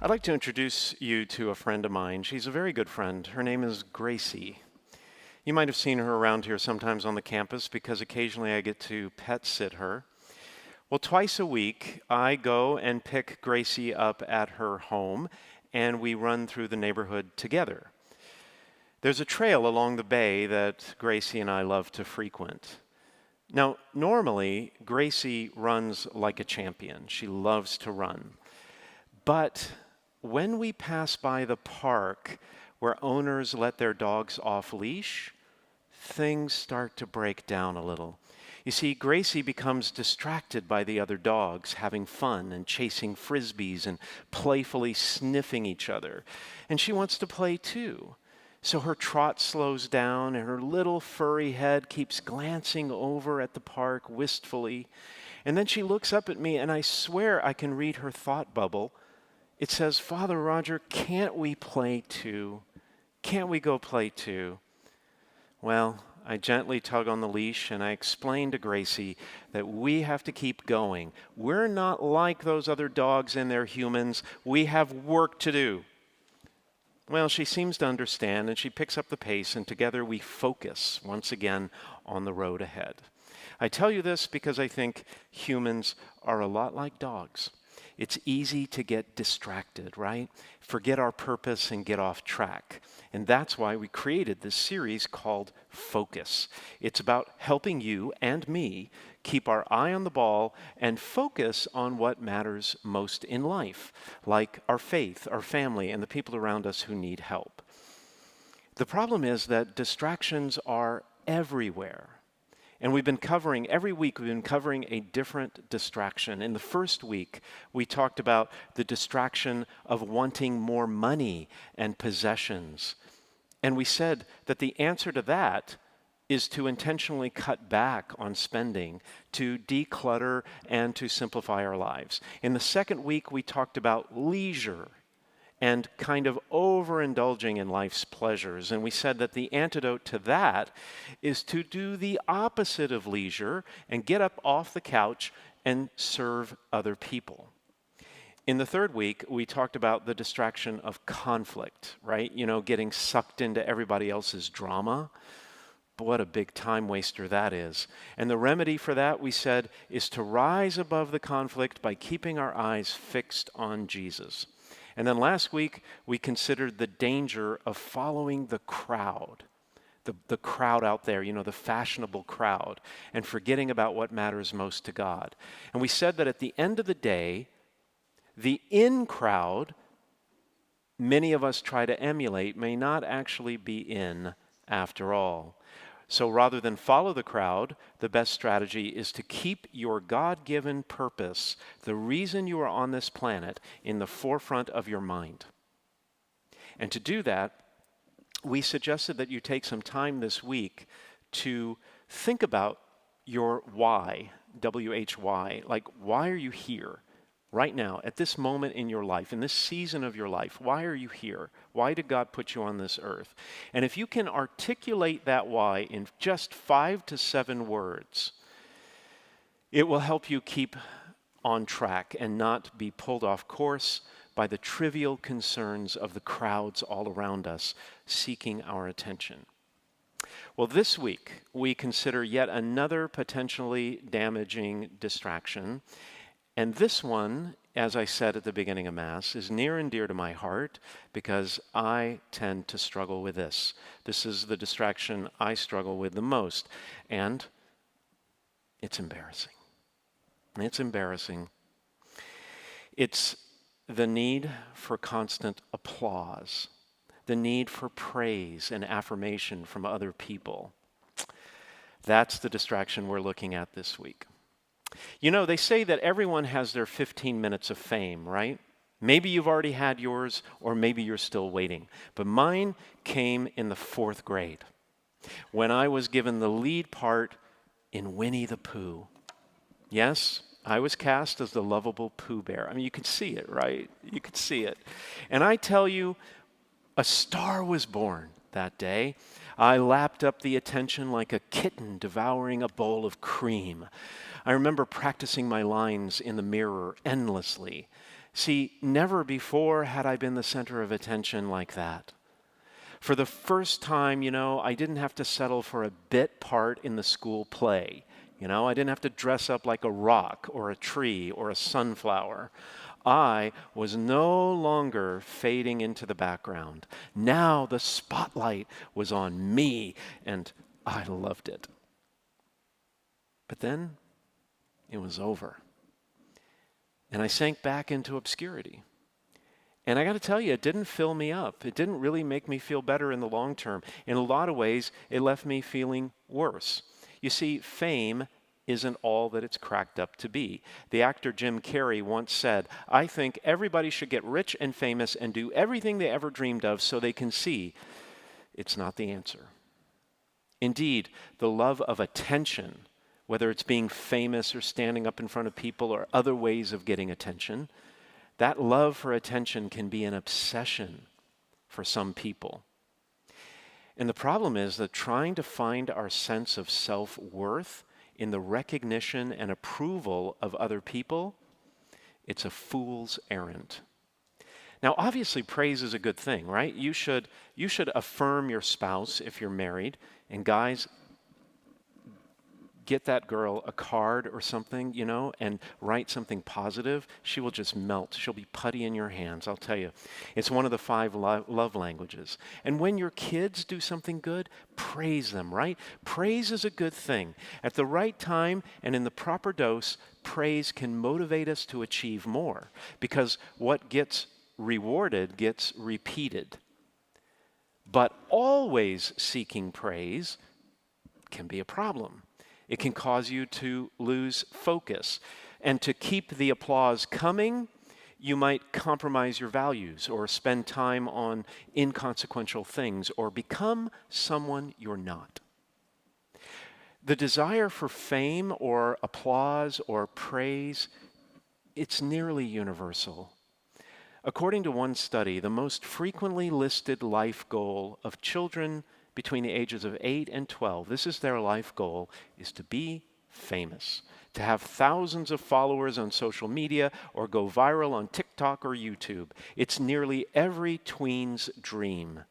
I'd like to introduce you to a friend of mine. She's a very good friend. Her name is Gracie. You might have seen her around here sometimes on the campus because occasionally I get to pet sit her. Well, twice a week I go and pick Gracie up at her home and we run through the neighborhood together. There's a trail along the bay that Gracie and I love to frequent. Now, normally Gracie runs like a champion. She loves to run. But when we pass by the park where owners let their dogs off leash, things start to break down a little. You see, Gracie becomes distracted by the other dogs having fun and chasing frisbees and playfully sniffing each other. And she wants to play too. So her trot slows down and her little furry head keeps glancing over at the park wistfully. And then she looks up at me and I swear I can read her thought bubble. It says, "Father Roger, can't we play too? Can't we go play too?" Well, I gently tug on the leash and I explain to Gracie that we have to keep going. We're not like those other dogs and their humans. We have work to do. Well, she seems to understand and she picks up the pace and together we focus once again on the road ahead. I tell you this because I think humans are a lot like dogs. It's easy to get distracted, right? Forget our purpose and get off track. And that's why we created this series called Focus. It's about helping you and me keep our eye on the ball and focus on what matters most in life, like our faith, our family, and the people around us who need help. The problem is that distractions are everywhere. And every week we've been covering a different distraction. In the first week, we talked about the distraction of wanting more money and possessions. And we said that the answer to that is to intentionally cut back on spending, to declutter, and to simplify our lives. In the second week, we talked about leisure and kind of overindulging in life's pleasures. And we said that the antidote to that is to do the opposite of leisure and get up off the couch and serve other people. In the third week, we talked about the distraction of conflict, right? Getting sucked into everybody else's drama. But what a big time waster that is. And the remedy for that, we said, is to rise above the conflict by keeping our eyes fixed on Jesus. And then last week, we considered the danger of following the crowd, the crowd out there, the fashionable crowd, and forgetting about what matters most to God. And we said that at the end of the day, the in crowd many of us try to emulate may not actually be in after all. So rather than follow the crowd, the best strategy is to keep your God-given purpose, the reason you are on this planet, in the forefront of your mind. And to do that, we suggested that you take some time this week to think about your why, W-H-Y, like why are you here? Right now, at this moment in your life, in this season of your life, why are you here? Why did God put you on this earth? And if you can articulate that why in just 5 to 7 words, it will help you keep on track and not be pulled off course by the trivial concerns of the crowds all around us seeking our attention. Well, this week, we consider yet another potentially damaging distraction. And this one, as I said at the beginning of Mass, is near and dear to my heart because I tend to struggle with this. This is the distraction I struggle with the most. And it's embarrassing. It's embarrassing. It's the need for constant applause, the need for praise and affirmation from other people. That's the distraction we're looking at this week. They say that everyone has their 15 minutes of fame, right? Maybe you've already had yours, or maybe you're still waiting. But mine came in the 4th grade, when I was given the lead part in Winnie the Pooh. Yes, I was cast as the lovable Pooh Bear. I mean, you can see it, right? You can see it. And I tell you, a star was born that day. I lapped up the attention like a kitten devouring a bowl of cream. I remember practicing my lines in the mirror endlessly, See, never before had I been the center of attention like that. For the first time, I didn't have to settle for a bit part in the school play. I didn't have to dress up like a rock or a tree or a sunflower. I was no longer fading into the background. Now the spotlight was on me, and I loved it. But then it was over. And I sank back into obscurity. And I got to tell you, it didn't fill me up. It didn't really make me feel better in the long term. In a lot of ways, it left me feeling worse. You see, fame isn't all that it's cracked up to be. The actor Jim Carrey once said, "I think everybody should get rich and famous and do everything they ever dreamed of so they can see it's not the answer." Indeed, the love of attention, whether it's being famous or standing up in front of people or other ways of getting attention, that love for attention can be an obsession for some people. And the problem is that trying to find our sense of self-worth in the recognition and approval of other people, it's a fool's errand. Now, obviously, praise is a good thing, right? You should affirm your spouse if you're married. And guys, get that girl a card or something, and write something positive. She will just melt. She'll be putty in your hands, I'll tell you. It's one of the 5 love languages. And when your kids do something good, praise them, right? Praise is a good thing. At the right time and in the proper dose, praise can motivate us to achieve more, because what gets rewarded gets repeated. But always seeking praise can be a problem. It can cause you to lose focus. And to keep the applause coming, you might compromise your values or spend time on inconsequential things or become someone you're not. The desire for fame or applause or praise, it's nearly universal. According to one study, the most frequently listed life goal of children between the ages of 8 and 12, this is their life goal, is to be famous, to have thousands of followers on social media or go viral on TikTok or YouTube. It's nearly every tween's dream.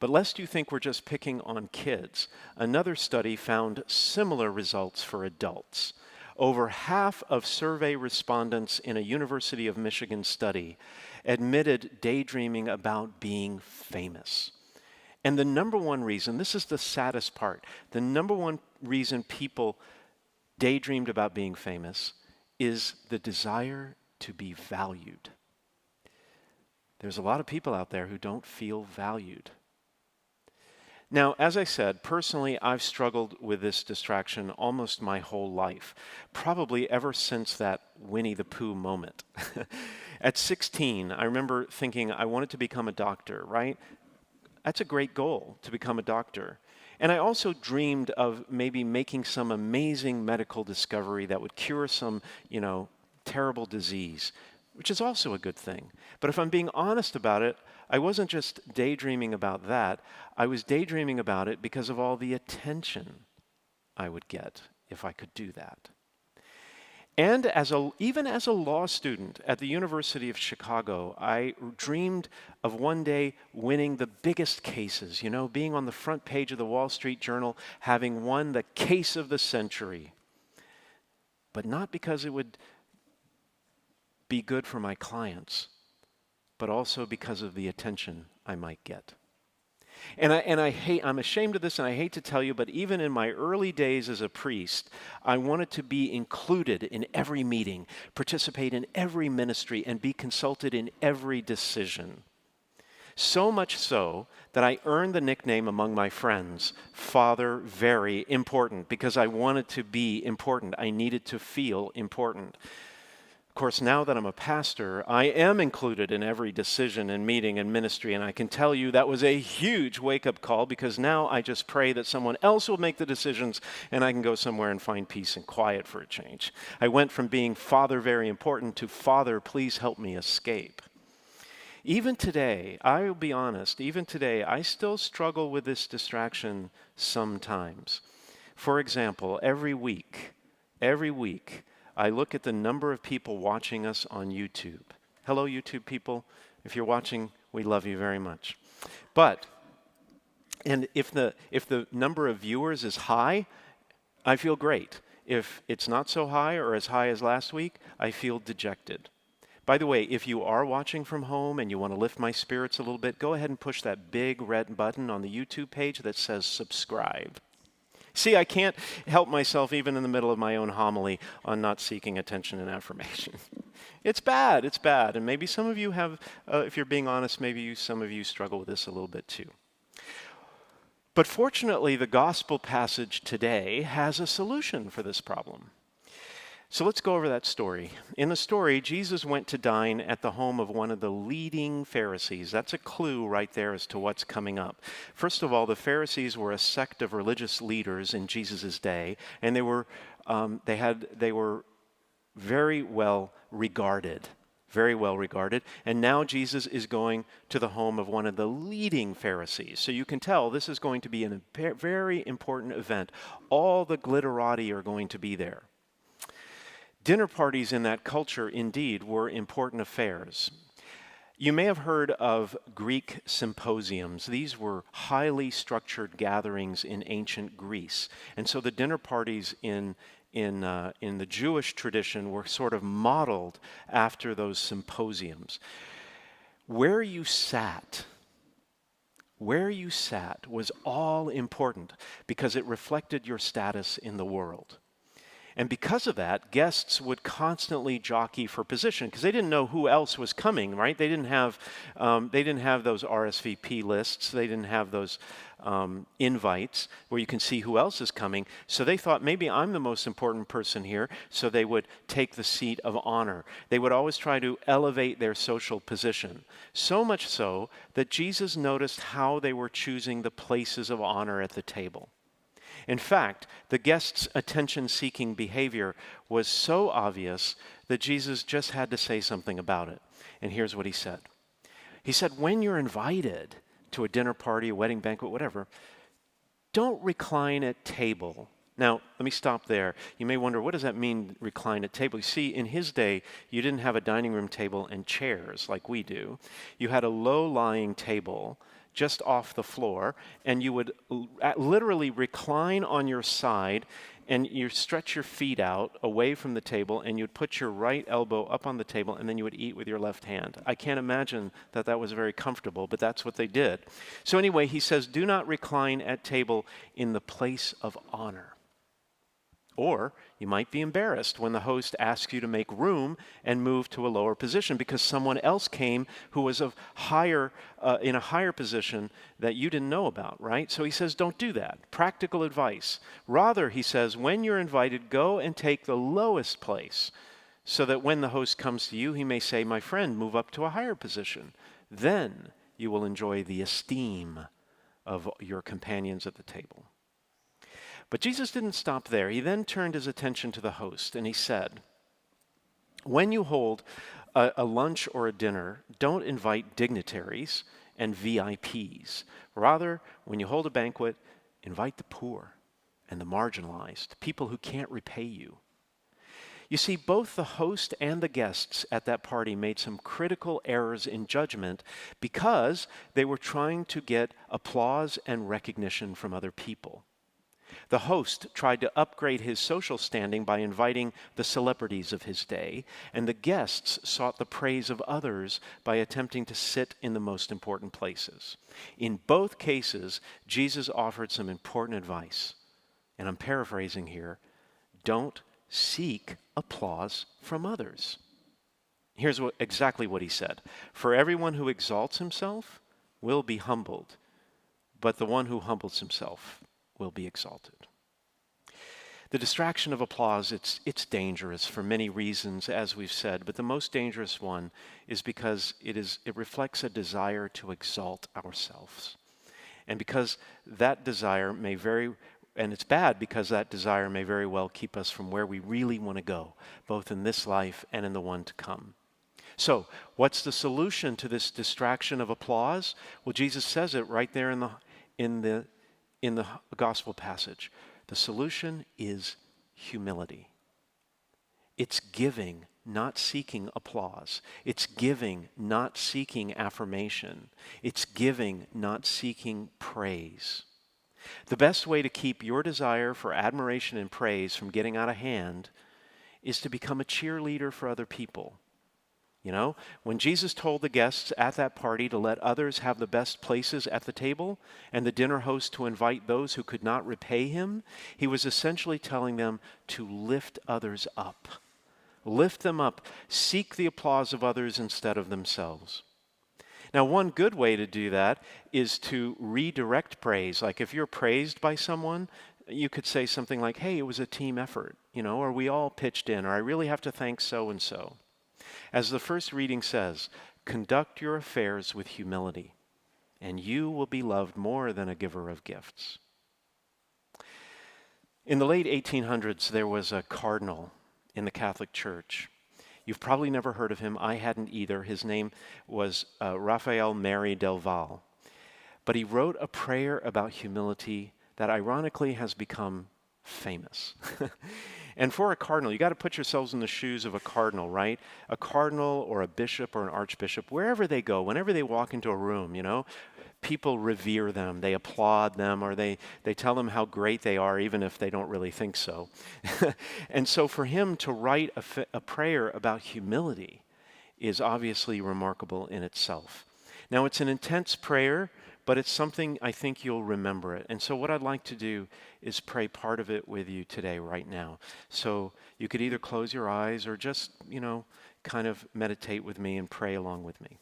But lest you think we're just picking on kids, another study found similar results for adults. Over half of survey respondents in a University of Michigan study admitted daydreaming about being famous. And the number one reason, this is the saddest part, the number one reason people daydreamed about being famous is the desire to be valued. There's a lot of people out there who don't feel valued. Now, as I said, personally, I've struggled with this distraction almost my whole life, probably ever since that Winnie the Pooh moment. At 16, I remember thinking I wanted to become a doctor, right? That's a great goal, to become a doctor. And I also dreamed of maybe making some amazing medical discovery that would cure some, terrible disease, which is also a good thing. But if I'm being honest about it, I wasn't just daydreaming about that. I was daydreaming about it because of all the attention I would get if I could do that. And even as a law student at the University of Chicago, I dreamed of one day winning the biggest cases, being on the front page of the Wall Street Journal, having won the case of the century. But not because it would be good for my clients, but also because of the attention I might get. And I'm ashamed of this, and I hate to tell you, but even in my early days as a priest, I wanted to be included in every meeting, participate in every ministry, and be consulted in every decision. So much so that I earned the nickname among my friends, Father Very Important, because I wanted to be important. I needed to feel important. Of course, now that I'm a pastor, I am included in every decision and meeting and ministry, and I can tell you that was a huge wake-up call, because now I just pray that someone else will make the decisions and I can go somewhere and find peace and quiet for a change. I went from being Father Very Important to Father, please help me escape. Even today, I will be honest, even today, I still struggle with this distraction sometimes. For example, every week, I look at the number of people watching us on YouTube. Hello, YouTube people. If you're watching, we love you very much. And if the number of viewers is high, I feel great. If it's not so high or as high as last week, I feel dejected. By the way, if you are watching from home and you want to lift my spirits a little bit, go ahead and push that big red button on the YouTube page that says subscribe. See, I can't help myself even in the middle of my own homily on not seeking attention and affirmation. It's bad, and maybe some of you have, if you're being honest, some of you struggle with this a little bit too. But fortunately, the gospel passage today has a solution for this problem. So let's go over that story. In the story, Jesus went to dine at the home of one of the leading Pharisees. That's a clue right there as to what's coming up. First of all, the Pharisees were a sect of religious leaders in Jesus' day, and they were very well regarded. Very well regarded. And now Jesus is going to the home of one of the leading Pharisees. So you can tell this is going to be a very important event. All the glitterati are going to be there. Dinner parties in that culture, indeed, were important affairs. You may have heard of Greek symposiums. These were highly structured gatherings in ancient Greece. And so the dinner parties in the Jewish tradition were sort of modeled after those symposiums. Where you sat was all important because it reflected your status in the world. And because of that, guests would constantly jockey for position because they didn't know who else was coming, right? They didn't have those RSVP lists. They didn't have those invites where you can see who else is coming. So they thought, maybe I'm the most important person here. So they would take the seat of honor. They would always try to elevate their social position. So much so that Jesus noticed how they were choosing the places of honor at the table. In fact, the guests' attention-seeking behavior was so obvious that Jesus just had to say something about it. And here's what he said. He said, when you're invited to a dinner party, a wedding banquet, whatever, don't recline at table. Now, let me stop there. You may wonder, what does that mean, recline at table? You see, in his day, you didn't have a dining room table and chairs like we do. You had a low-lying table just off the floor, and you would literally recline on your side, and you stretch your feet out away from the table, and you'd put your right elbow up on the table, and then you would eat with your left hand. I can't imagine that was very comfortable, but that's what they did. So anyway, he says, do not recline at table in the place of honor. Or you might be embarrassed when the host asks you to make room and move to a lower position because someone else came who was in a higher position that you didn't know about, right? So he says, don't do that. Practical advice. Rather, he says, when you're invited, go and take the lowest place so that when the host comes to you, he may say, my friend, move up to a higher position. Then you will enjoy the esteem of your companions at the table. But Jesus didn't stop there. He then turned his attention to the host, and he said, when you hold a lunch or a dinner, don't invite dignitaries and VIPs. Rather, when you hold a banquet, invite the poor and the marginalized, people who can't repay you. You see, both the host and the guests at that party made some critical errors in judgment because they were trying to get applause and recognition from other people. The host tried to upgrade his social standing by inviting the celebrities of his day, and the guests sought the praise of others by attempting to sit in the most important places. In both cases, Jesus offered some important advice, and I'm paraphrasing here. Don't seek applause from others. Here's exactly what he said. For everyone who exalts himself will be humbled, but the one who humbles himself will be exalted. The distraction of applause, it's dangerous for many reasons, as we've said, but the most dangerous one is because it reflects a desire to exalt ourselves. And because that desire it's bad because that desire may very well keep us from where we really want to go, both in this life and in the one to come. So, what's the solution to this distraction of applause? Well, Jesus says it right there in the gospel passage. The solution is humility. It's giving, not seeking applause. It's giving, not seeking affirmation. It's giving, not seeking praise. The best way to keep your desire for admiration and praise from getting out of hand is to become a cheerleader for other people. You know, when Jesus told the guests at that party to let others have the best places at the table and the dinner host to invite those who could not repay him, he was essentially telling them to lift others up. Lift them up. Seek the applause of others instead of themselves. Now, one good way to do that is to redirect praise. Like if you're praised by someone, you could say something like, hey, it was a team effort, or we all pitched in, or I really have to thank so-and-so. As the first reading says, conduct your affairs with humility, and you will be loved more than a giver of gifts. In the late 1800s, there was a cardinal in the Catholic Church. You've probably never heard of him. I hadn't either. His name was Raphael Mary del Val. But he wrote a prayer about humility that ironically has become famous. And for a cardinal, you got to put yourselves in the shoes of a cardinal, right? A cardinal or a bishop or an archbishop, wherever they go, whenever they walk into a room, people revere them, they applaud them, or they tell them how great they are, even if they don't really think so. And so for him to write a prayer about humility is obviously remarkable in itself. Now, it's an intense prayer, but it's something I think you'll remember it. And so what I'd like to do is pray part of it with you today, right now. So you could either close your eyes or just, kind of meditate with me and pray along with me.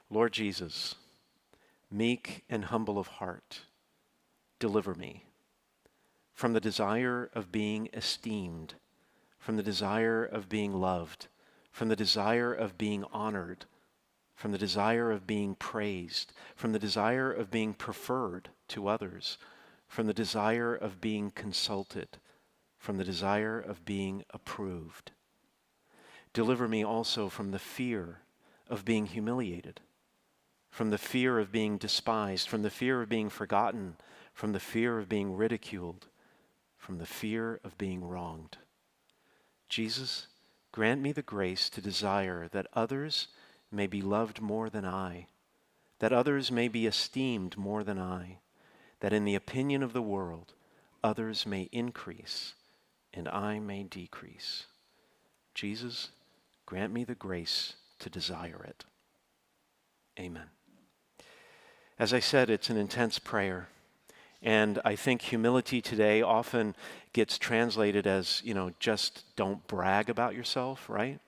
Lord Jesus, meek and humble of heart, deliver me from the desire of being esteemed, from the desire of being loved, from the desire of being honored, from the desire of being praised, from the desire of being preferred to others, from the desire of being consulted, from the desire of being approved. Deliver me also from the fear of being humiliated, from the fear of being despised, from the fear of being forgotten, from the fear of being ridiculed, from the fear of being wronged. Jesus, grant me the grace to desire that others may be loved more than I, that others may be esteemed more than I, that in the opinion of the world, others may increase and I may decrease. Jesus, grant me the grace to desire it. Amen. As I said, it's an intense prayer. And I think humility today often gets translated as, just don't brag about yourself, right?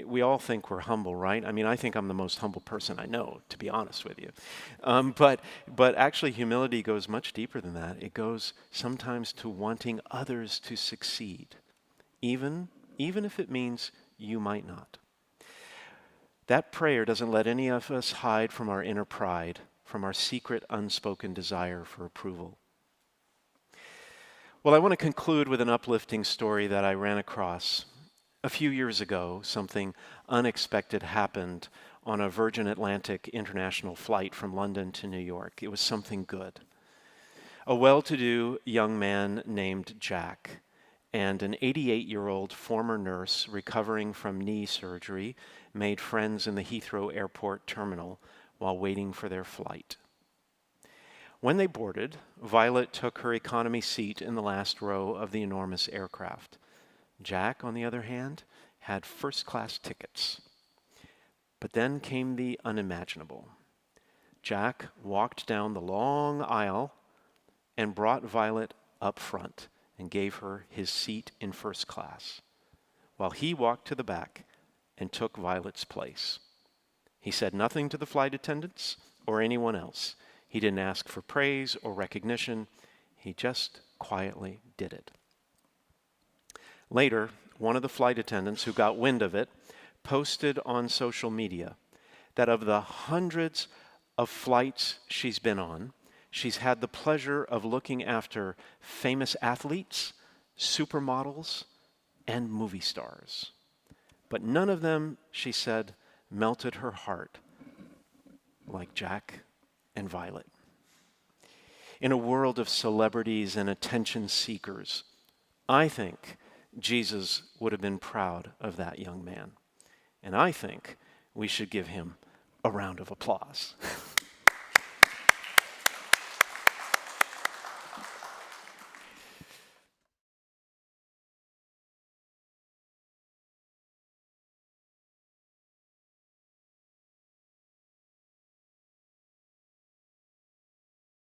We all think we're humble, right? I mean, I think I'm the most humble person I know, to be honest with you. But actually, humility goes much deeper than that. It goes sometimes to wanting others to succeed, even if it means you might not. That prayer doesn't let any of us hide from our inner pride, from our secret, unspoken desire for approval. Well, I want to conclude with an uplifting story that I ran across. A few years ago, something unexpected happened on a Virgin Atlantic international flight from London to New York. It was something good. A well-to-do young man named Jack and an 88-year-old former nurse recovering from knee surgery made friends in the Heathrow Airport terminal while waiting for their flight. When they boarded, Violet took her economy seat in the last row of the enormous aircraft. Jack, on the other hand, had first-class tickets. But then came the unimaginable. Jack walked down the long aisle and brought Violet up front and gave her his seat in first class, while he walked to the back and took Violet's place. He said nothing to the flight attendants or anyone else. He didn't ask for praise or recognition. He just quietly did it. Later, one of the flight attendants who got wind of it posted on social media that of the hundreds of flights she's been on, she's had the pleasure of looking after famous athletes, supermodels, and movie stars. But none of them, she said, melted her heart like Jack and Violet. In a world of celebrities and attention seekers, I think Jesus would have been proud of that young man. And I think we should give him a round of applause.